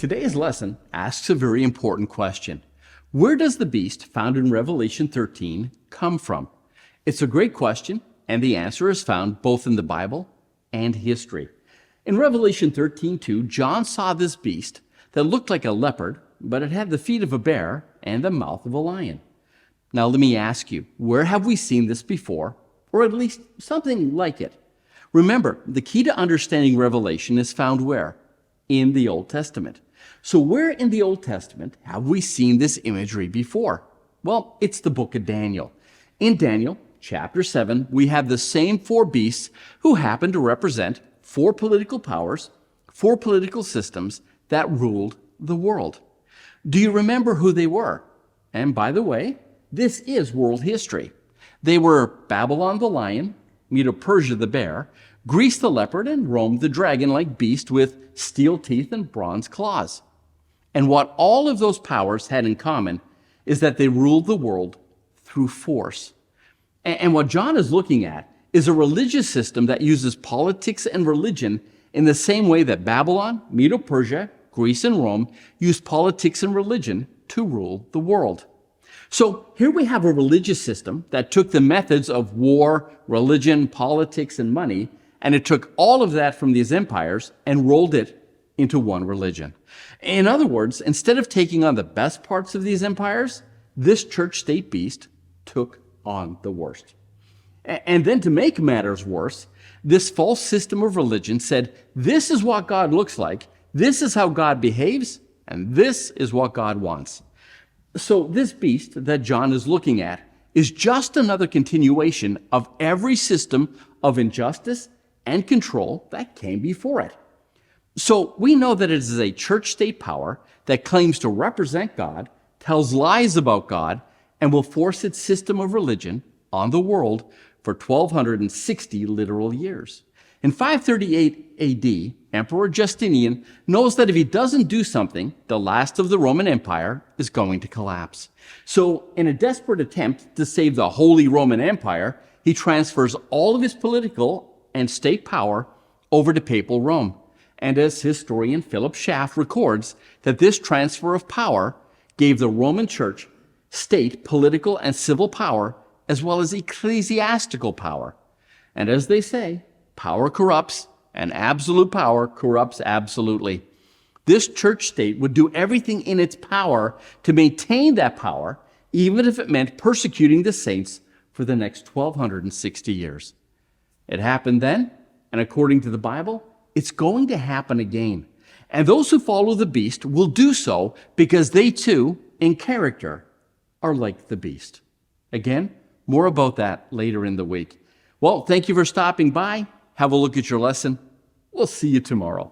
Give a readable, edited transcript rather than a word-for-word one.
Today's lesson asks a very important question. Where does the beast found in Revelation 13 come from? It's a great question, and the answer is found both in the Bible and history. In Revelation 13:2, John saw this beast that looked like a leopard, but it had the feet of a bear and the mouth of a lion. Now let me ask you, where have we seen this before, or at least something like it? Remember, the key to understanding Revelation is found where? In the Old Testament. So where in the Old Testament have we seen this imagery before? Well, it's the book of Daniel. In Daniel chapter 7, we have the same four beasts who happen to represent four political powers, four political systems that ruled the world. Do you remember who they were? And by the way, this is world history. They were Babylon the lion, Medo-Persia the bear, Greece the leopard, and Rome the dragon-like beast with steel teeth and bronze claws. And what all of those powers had in common is that they ruled the world through force. And what John is looking at is a religious system that uses politics and religion in the same way that Babylon, Medo-Persia, Greece, and Rome used politics and religion to rule the world. So here we have a religious system that took the methods of war, religion, politics, and money, and it took all of that from these empires and rolled it into one religion. In other words, instead of taking on the best parts of these empires, this church-state beast took on the worst. And then to make matters worse, this false system of religion said, this is what God looks like, this is how God behaves, and this is what God wants. So this beast that John is looking at is just another continuation of every system of injustice and control that came before it. So we know that it is a church-state power that claims to represent God, tells lies about God, and will force its system of religion on the world for 1,260 literal years. In 538 AD, Emperor Justinian knows that if he doesn't do something, the last of the Roman Empire is going to collapse. So in a desperate attempt to save the Holy Roman Empire, he transfers all of his political and state power over to papal Rome. And as historian Philip Schaff records, that this transfer of power gave the Roman Church state, political, and civil power, as well as ecclesiastical power. And as they say, power corrupts, and absolute power corrupts absolutely. This church state would do everything in its power to maintain that power, even if it meant persecuting the saints for the next 1,260 years. It happened then, and according to the Bible, it's going to happen again. And those who follow the beast will do so because they too, in character, are like the beast. Again, more about that later in the week. Well, thank you for stopping by. Have a look at your lesson. We'll see you tomorrow.